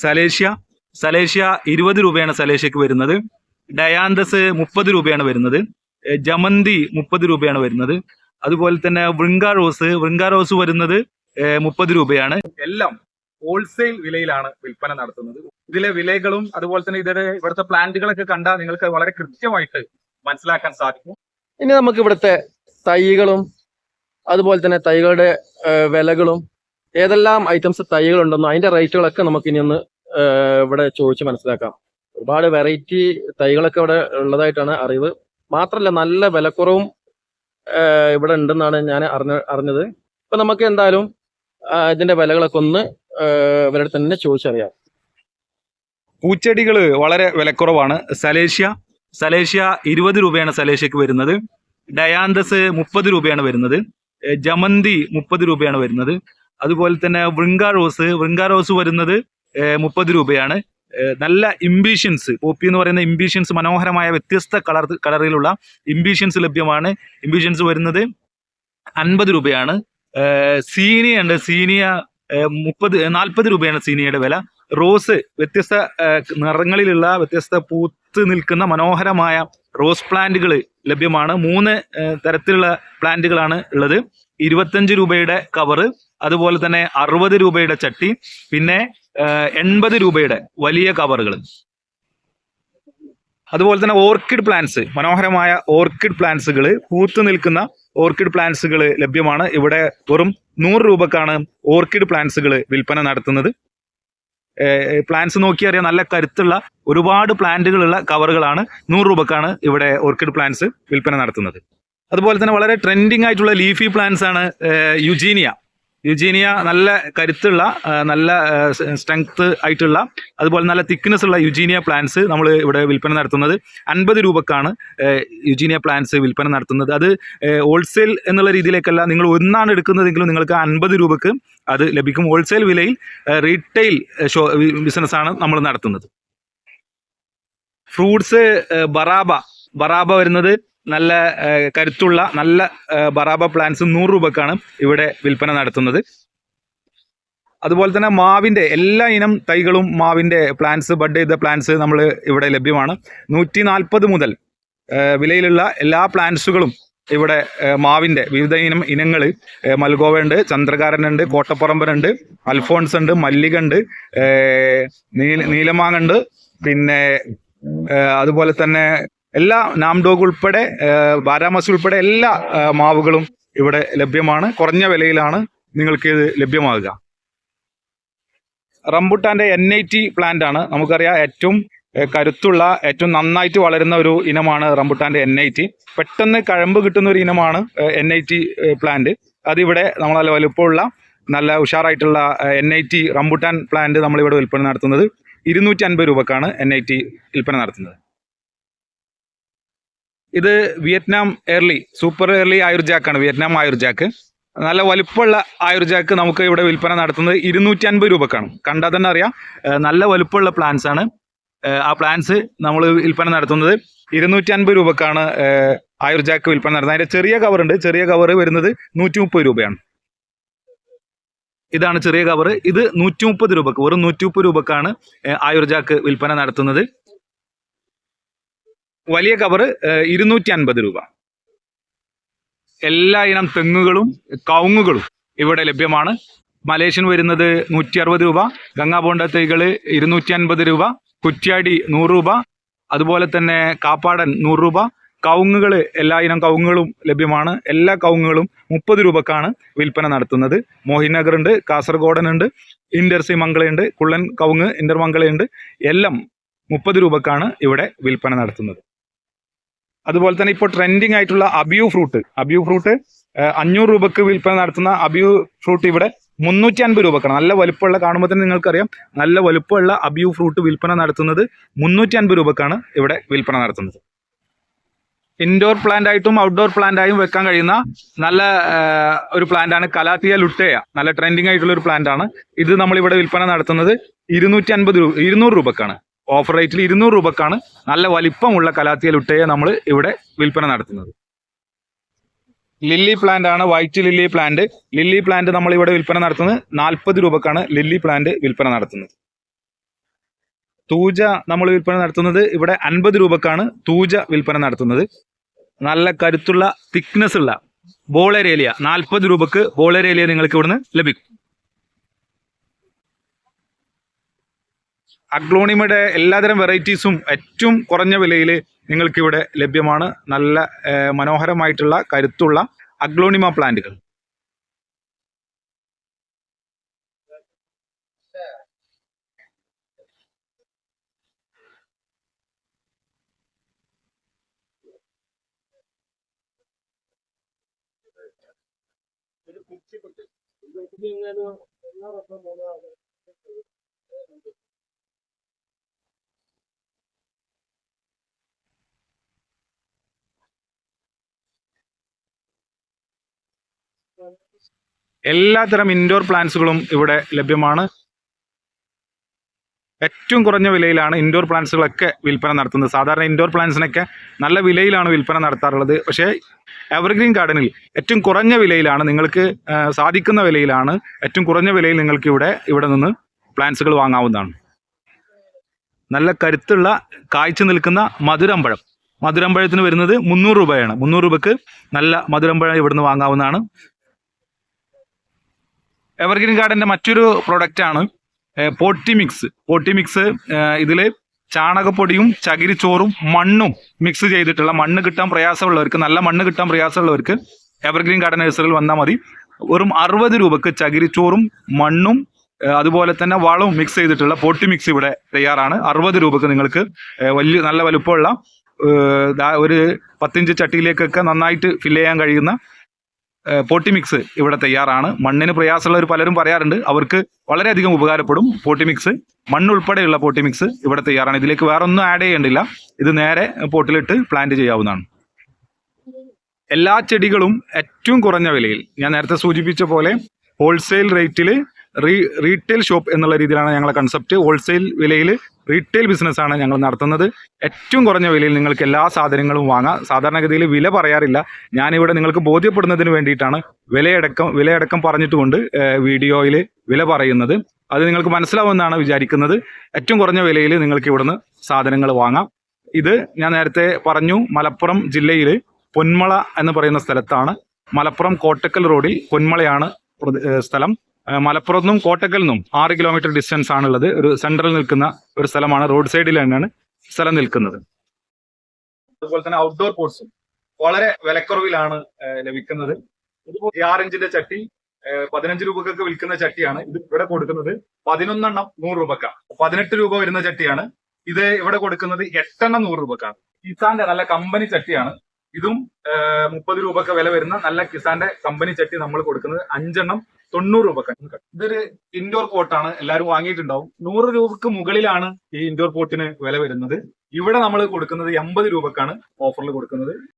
സലേഷ്യ 20 രൂപയാണ് സലേഷ്യക്ക് വരുന്നത്. ഡയാന്തസ് 30 രൂപയാണ് വരുന്നത്. ജമന്തി 30 രൂപയാണ് വരുന്നത്. അതുപോലെ തന്നെ വൃങ്ക റോസ് വരുന്നത് 30 രൂപയാണ്. എല്ലാം ഹോൾസെയിൽ വിലയിലാണ് വിൽപ്പന നടത്തുന്നത്. ഇതിലെ വിലകളും അതുപോലെ തന്നെ ഇവിടുത്തെ പ്ലാന്റുകളൊക്കെ കണ്ടാൽ നിങ്ങൾക്ക് വളരെ കൃത്യമായിട്ട് മനസ്സിലാക്കാൻ സാധിക്കും. ഇനി നമുക്ക് ഇവിടുത്തെ തൈകളും അതുപോലെ തന്നെ തൈകളുടെ വിലകളും ഏതെല്ലാം ഐറ്റംസ് തൈകളുണ്ടെന്നോ അതിന്റെ റേറ്റുകളൊക്കെ നമുക്ക് ഇനി ഒന്ന് ഇവിടെ ചോദിച്ച് മനസ്സിലാക്കാം. ഒരുപാട് വെറൈറ്റി തൈകളൊക്കെ ഇവിടെ ഉള്ളതായിട്ടാണ് അറിവ്. മാത്രമല്ല നല്ല വിലക്കുറവും ഇവിടെ ഉണ്ടെന്നാണ് ഞാൻ അറിഞ്ഞത്. ഇപ്പൊ നമുക്ക് എന്തായാലും ഇതിന്റെ വിലകളൊക്കെ ഒന്ന് ഇവരുടെ തന്നെ ചോദിച്ചറിയാം. പൂച്ചെടികൾ വളരെ വിലക്കുറവാണ്. സലേഷ്യ 20 രൂപയാണ് സലേഷ്യക്ക് വരുന്നത്. ഡയാന്തസ് 30 രൂപയാണ് വരുന്നത്. ജമന്തി 30 രൂപയാണ് വരുന്നത്. അതുപോലെ തന്നെ വൃങ്ക റോസ് വരുന്നത് 30 രൂപയാണ്. നല്ല ഇംബീഷ്യൻസ്, പോപ്പി എന്ന് പറയുന്ന ഇംബീഷ്യൻസ്, മനോഹരമായ വ്യത്യസ്ത കളറിലുള്ള ഇംബീഷ്യൻസ് ലഭ്യമാണ്. ഇംബീഷ്യൻസ് വരുന്നത് 50 രൂപയാണ്. സീനിയ 40 രൂപയാണ് സീനിയയുടെ വില. റോസ് വ്യത്യസ്ത നിറങ്ങളിലുള്ള വ്യത്യസ്ത പൂത്ത് നിൽക്കുന്ന മനോഹരമായ റോസ് പ്ലാന്റുകൾ ലഭ്യമാണ്. 3 തരത്തിലുള്ള പ്ലാന്റുകളാണ് ഉള്ളത്. 25 രൂപയുടെ കവറ്, അതുപോലെ തന്നെ 60 രൂപയുടെ ചട്ടി, പിന്നെ 80 രൂപയുടെ വലിയ കവറുകൾ. അതുപോലെ തന്നെ ഓർക്കിഡ് പ്ലാന്റ്സ്, മനോഹരമായ ഓർക്കിഡ് പ്ലാന്റ്സുകൾ, പൂത്ത് നിൽക്കുന്ന ഓർക്കിഡ് പ്ലാന്റ്സുകൾ ലഭ്യമാണ്. ഇവിടെ വെറും 100 രൂപക്കാണ് ഓർക്കിഡ് പ്ലാന്റ്സുകൾ വിൽപ്പന നടത്തുന്നത്. പ്ലാന്റ്സ് നോക്കിയറിയാം, നല്ല കരുത്തുള്ള ഒരുപാട് പ്ലാന്റുകളുള്ള കവറുകളാണ്. 100 രൂപക്കാണ് ഇവിടെ ഓർക്കിഡ് പ്ലാന്റ്സ് വിൽപ്പന നടത്തുന്നത്. അതുപോലെ തന്നെ വളരെ ട്രെൻഡിങ് ആയിട്ടുള്ള ലീഫി പ്ലാന്റ്സ് ആണ് യുജീനിയ. നല്ല കരുത്തുള്ള, നല്ല സ്ട്രെങ്ത് ആയിട്ടുള്ള, അതുപോലെ നല്ല തിക്നെസ് ഉള്ള യുജീനിയ പ്ലാന്റ്സ് നമ്മൾ ഇവിടെ വിൽപ്പന നടത്തുന്നത്. 50 രൂപക്കാണ് യുജീനിയ പ്ലാന്റ്സ് വിൽപ്പന നടത്തുന്നത്. അത് ഹോൾസെയിൽ എന്നുള്ള രീതിയിലേക്കല്ല, നിങ്ങൾ ഒന്നാണ് എടുക്കുന്നതെങ്കിലും നിങ്ങൾക്ക് 50 രൂപക്ക് അത് ലഭിക്കും. ഹോൾസെയിൽ വിലയിൽ റീറ്റെയിൽ ബിസിനസ്സാണ് നമ്മൾ നടത്തുന്നത്. ഫ്രൂട്ട്സ് ബറാബ വരുന്നത് നല്ല കരുത്തുള്ള നല്ല ബറാബ പ്ലാന്റ്സ് 100 രൂപക്കാണ് ഇവിടെ വിൽപ്പന നടത്തുന്നത്. അതുപോലെ തന്നെ മാവിൻ്റെ എല്ലാ ഇനം തൈകളും, മാവിൻ്റെ പ്ലാന്റ്സ്, ബഡ് ചെയ്ത പ്ലാന്റ്സ് നമ്മൾ ഇവിടെ ലഭ്യമാണ്. 140 മുതൽ വിലയിലുള്ള എല്ലാ പ്ലാന്റ്സുകളും ഇവിടെ മാവിൻ്റെ വിവിധ ഇനങ്ങൾ, മൽഗോവ ഉണ്ട്, ചന്ദ്രകാരനുണ്ട്, കോട്ടപ്പറമ്പനുണ്ട്, അൽഫോൺസ് ഉണ്ട്, മല്ലിക ഉണ്ട്, നീലമാങ്ങ ഉണ്ട്, പിന്നെ അതുപോലെ തന്നെ എല്ലാ നാംഡോഗ് ഉൾപ്പെടെ ബാരാമസ് ഉൾപ്പെടെ എല്ലാ മാവുകളും ഇവിടെ ലഭ്യമാണ്. കുറഞ്ഞ വിലയിലാണ് നിങ്ങൾക്ക് ഇത് ലഭ്യമാകുക. റംബുട്ടാൻ്റെ NIT പ്ലാന്റ് ആണ്. നമുക്കറിയാം ഏറ്റവും കരുത്തുള്ള, ഏറ്റവും നന്നായിട്ട് വളരുന്ന ഒരു ഇനമാണ് റംബുട്ടാൻ്റെ NIT. പെട്ടെന്ന് കഴമ്പ് കിട്ടുന്ന ഒരു ഇനമാണ് NIT പ്ലാന്റ്. അതിവിടെ നമ്മൾ നല്ല വലുപ്പമുള്ള, നല്ല ഉഷാറായിട്ടുള്ള NIT റംബുട്ടാൻ പ്ലാന്റ് നമ്മളിവിടെ വിൽപ്പന നടത്തുന്നത് 250 രൂപക്കാണ് NIT വിൽപ്പന നടത്തുന്നത്. ഇത് വിയറ്റ്നാം സൂപ്പർ എയർലി ആയുർജാക്കാണ്. വിയറ്റ്നാം ആയുർജാക്ക് നല്ല വലുപ്പമുള്ള ആയുർജാക്ക് നമുക്ക് ഇവിടെ വിൽപ്പന നടത്തുന്നത് 250 രൂപക്കാണ്. കണ്ടാൽ തന്നെ അറിയാം, നല്ല വലുപ്പമുള്ള പ്ലാന്റ്സ് ആണ്. ആ പ്ലാന്റ്സ് നമ്മൾ വിൽപ്പന നടത്തുന്നത് 250 രൂപക്കാണ് ആയുർജാക്ക് വിൽപ്പന നടത്തുന്നത്. അതിൻ്റെ ചെറിയ കവറുണ്ട്, ചെറിയ കവറ് വരുന്നത് 130 രൂപയാണ്. ഇതാണ് ചെറിയ കവറ്. ഇത് 130 രൂപക്ക്, വെറും 130 രൂപക്കാണ് ആയുർജാക്ക് വിൽപ്പന നടത്തുന്നത്. വലിയ കവറ് 250 രൂപ. എല്ലാ ഇനം തെങ്ങുകളും കവുങ്ങുകളും ഇവിടെ ലഭ്യമാണ്. മലേഷ്യൻ വരുന്നത് 160 രൂപ, ഗംഗാബോണ്ട തൈകൾ 250 രൂപ, കുറ്റ്യാടി 100 രൂപ, അതുപോലെ തന്നെ കാപ്പാടൻ 100 രൂപ. കവുങ്ങുകൾ, എല്ലാ ഇനം കവുങ്ങുകളും ലഭ്യമാണ്. എല്ലാ കവുങ്ങുകളും 30 രൂപക്കാണ് വിൽപ്പന നടത്തുന്നത്. മോഹിനഗർ ഉണ്ട്, കാസർഗോഡൻ ഉണ്ട്, ഇന്റർസി മംഗളയുണ്ട്, കുള്ളൻ കവുങ്ങ് ഇന്റർമംഗളയുണ്ട്. എല്ലാം 30 രൂപക്കാണ് ഇവിടെ വിൽപ്പന നടത്തുന്നത്. അതുപോലെ തന്നെ ഇപ്പോൾ ട്രെൻഡിങ് ആയിട്ടുള്ള അബിയു ഫ്രൂട്ട് 500 രൂപക്ക് വിൽപ്പന നടത്തുന്ന അബിയു ഫ്രൂട്ട് ഇവിടെ 350 രൂപക്കാണ്. നല്ല വലുപ്പമുള്ള, കാണുമ്പോൾ തന്നെ നിങ്ങൾക്കറിയാം, നല്ല വലുപ്പമുള്ള അബിയു ഫ്രൂട്ട് വിൽപ്പന നടത്തുന്നത് 350 രൂപക്കാണ് ഇവിടെ വിൽപ്പന നടത്തുന്നത്. ഇൻഡോർ പ്ലാന്റ് ആയിട്ടും ഔട്ട്ഡോർ പ്ലാന്റ് ആയും വെക്കാൻ കഴിയുന്ന നല്ല ഒരു പ്ലാന്റ് ആണ് കലാത്തിയ ലുട്ടേയ. നല്ല ട്രെൻഡിങ് ആയിട്ടുള്ള ഒരു പ്ലാന്റ് ആണ്. ഇത് നമ്മളിവിടെ വിൽപ്പന നടത്തുന്നത് 200 രൂപക്കാണ്. ഓഫർ റേറ്റിൽ 200 രൂപക്കാണ് നല്ല വലിപ്പമുള്ള കലാത്തിയ ലുട്ടയെ നമ്മൾ ഇവിടെ വിൽപ്പന നടത്തുന്നത്. ലില്ലി പ്ലാന്റ് ആണ്, white lily plant. Lily plant നമ്മൾ ഇവിടെ വിൽപ്പന നടത്തുന്നത് 40 രൂപക്കാണ് ലില്ലി പ്ലാന്റ് വിൽപ്പന നടത്തുന്നത്. തൂജ നമ്മൾ വിൽപ്പന നടത്തുന്നത് ഇവിടെ 50 രൂപക്കാണ് തൂജ വിൽപ്പന നടത്തുന്നത്. നല്ല കരുത്തുള്ള തിക്നെസ് ഉള്ള ബോളരേലിയ 40 രൂപക്ക് ബോളരേലിയ നിങ്ങൾക്ക് ഇവിടുന്ന് ലഭിക്കും. അഗ്ലോണിമയുടെ എല്ലാതരം വെറൈറ്റീസും ഏറ്റവും കുറഞ്ഞ വിലയിൽ നിങ്ങൾക്കിവിടെ ലഭ്യമാണ്. നല്ല മനോഹരമായിട്ടുള്ള കരുത്തുള്ള അഗ്ലോണിമ പ്ലാന്റുകൾ. എല്ലാത്തരം ഇൻഡോർ പ്ലാന്റ്സുകളും ഇവിടെ ലഭ്യമാണ്. ഏറ്റവും കുറഞ്ഞ വിലയിലാണ് ഇൻഡോർ പ്ലാന്റ്സുകളൊക്കെ വിൽപ്പന നടത്തുന്നത്. സാധാരണ ഇൻഡോർ പ്ലാന്റ്സിനൊക്കെ നല്ല വിലയിലാണ് വിൽപ്പന നടത്താറുള്ളത്. പക്ഷേ എവർഗ്രീൻ ഗാർഡനിൽ ഏറ്റവും കുറഞ്ഞ വിലയിലാണ്, നിങ്ങൾക്ക് സാധിക്കുന്ന വിലയിലാണ്, ഏറ്റവും കുറഞ്ഞ വിലയിൽ നിങ്ങൾക്ക് ഇവിടെ നിന്ന് പ്ലാന്റ്സുകൾ വാങ്ങാവുന്നതാണ്. നല്ല കരുത്തുള്ള കായ്ച്ചു നിൽക്കുന്ന മധുരമ്പഴത്തിന് വരുന്നത് 300 രൂപയാണ്. 300 രൂപക്ക് നല്ല മധുരമ്പഴം ഇവിടുന്ന് വാങ്ങാവുന്നതാണ്. എവർഗ്രീൻ ഗാർഡന്റെ മറ്റൊരു പ്രൊഡക്റ്റാണ് പോട്ടി മിക്സ്. ഇതിൽ ചാണകപ്പൊടിയും ചകിരിച്ചോറും മണ്ണും മിക്സ് ചെയ്തിട്ടുള്ള, മണ്ണ് കിട്ടാൻ പ്രയാസമുള്ളവർക്ക്, നല്ല മണ്ണ് കിട്ടാൻ പ്രയാസമുള്ളവർക്ക് എവർഗ്രീൻ ഗാർഡൻ നഴ്സറിയിൽ വന്നാൽ മതി. വെറും 60 രൂപക്ക് ചകിരിച്ചോറും മണ്ണും അതുപോലെ തന്നെ വളവും മിക്സ് ചെയ്തിട്ടുള്ള പോട്ടി മിക്സ് ഇവിടെ തയ്യാറാണ്. 60 രൂപക്ക് നിങ്ങൾക്ക് നല്ല വലുപ്പമുള്ള ഒരു 10 ഇഞ്ച് ചട്ടിയിലേക്കൊക്കെ നന്നായിട്ട് ഫില്ല് ചെയ്യാൻ കഴിയുന്ന പോട്ടി മിക്സ് ഇവിടെ തയ്യാറാണ്. മണ്ണിന് പ്രയാസമുള്ളവർ പലരും പറയാറുണ്ട്, അവർക്ക് വളരെയധികം ഉപകാരപ്പെടും പോട്ടി മിക്സ്. മണ്ണുൾപ്പെടെയുള്ള പോട്ടി മിക്സ് ഇവിടെ തയ്യാറാണ്. ഇതിലേക്ക് വേറെ ഒന്നും ആഡ് ചെയ്യേണ്ടില്ല. ഇത് നേരെ പോട്ടിലിട്ട് പ്ലാന്റ് ചെയ്യാവുന്നതാണ്. എല്ലാ ചെടികളും ഏറ്റവും കുറഞ്ഞ വിലയിൽ, ഞാൻ നേരത്തെ സൂചിപ്പിച്ച പോലെ ഹോൾസെയിൽ റേറ്റിൽ റീറ്റെയിൽ ഷോപ്പ് എന്നുള്ള രീതിയിലാണ് ഞങ്ങളുടെ കൺസെപ്റ്റ്. ഹോൾസെയിൽ വിലയിൽ റീറ്റെയിൽ ബിസിനസ്സാണ് ഞങ്ങൾ നടത്തുന്നത്. ഏറ്റവും കുറഞ്ഞ വിലയിൽ നിങ്ങൾക്ക് എല്ലാ സാധനങ്ങളും വാങ്ങാം. സാധാരണഗതിയിൽ വില പറയാറില്ല. ഞാനിവിടെ നിങ്ങൾക്ക് ബോധ്യപ്പെടുന്നതിന് വേണ്ടിയിട്ടാണ് വിലയടക്കം പറഞ്ഞിട്ടുകൊണ്ട് വീഡിയോയിൽ വില പറയുന്നത്. അത് നിങ്ങൾക്ക് മനസ്സിലാവുമെന്നാണ് വിചാരിക്കുന്നത്. ഏറ്റവും കുറഞ്ഞ വിലയിൽ നിങ്ങൾക്ക് ഇവിടുന്ന് സാധനങ്ങൾ വാങ്ങാം. ഇത് ഞാൻ നേരത്തെ പറഞ്ഞു, മലപ്പുറം ജില്ലയിൽ പൊന്മള എന്ന് പറയുന്ന സ്ഥലത്താണ്. മലപ്പുറം കോട്ടക്കൽ റോഡിൽ പൊന്മളയാണ് സ്ഥലം. മലപ്പുറത്തു നിന്നും കോട്ടക്കൽ നിന്നും 6 കിലോമീറ്റർ ഡിസ്റ്റൻസ് ആണുള്ളത്. ഒരു സെൻട്രൽ നിൽക്കുന്ന ഒരു സ്ഥലമാണ്. റോഡ് സൈഡിൽ തന്നെയാണ് സ്ഥലം നിൽക്കുന്നത്. അതുപോലെ തന്നെ ഔട്ട്ഡോർ പോട്ട്സും വളരെ വിലക്കുറവിലാണ് ലഭിക്കുന്നത്. 6 ഇഞ്ചിന്റെ ചട്ടി 15 രൂപക്കൊക്കെ വിൽക്കുന്ന ചട്ടിയാണ്. ഇത് ഇവിടെ കൊടുക്കുന്നത് 11 എണ്ണം 100 രൂപക്കാണ്. 18 രൂപ വരുന്ന ചട്ടിയാണ്. ഇത് ഇവിടെ കൊടുക്കുന്നത് 8 എണ്ണം 100 രൂപക്കാണ്. കിസാന്റെ നല്ല കമ്പനി ചട്ടിയാണ്. ഇതും 30 രൂപക്ക് വില വരുന്ന നല്ല കിസാന്റെ കമ്പനി ചട്ടി നമ്മൾ കൊടുക്കുന്നത് 5 എണ്ണം 90 രൂപക്കാണ്. ഇതൊരു ഇൻഡോർ പോട്ടാണ്, എല്ലാവരും വാങ്ങിയിട്ടുണ്ടാവും. 100 രൂപക്ക് മുകളിലാണ് ഈ ഇൻഡോർ പോട്ടിന് വില വരുന്നത്. ഇവിടെ നമ്മൾ കൊടുക്കുന്നത് 80 രൂപക്കാണ് ഓഫറിൽ കൊടുക്കുന്നത്.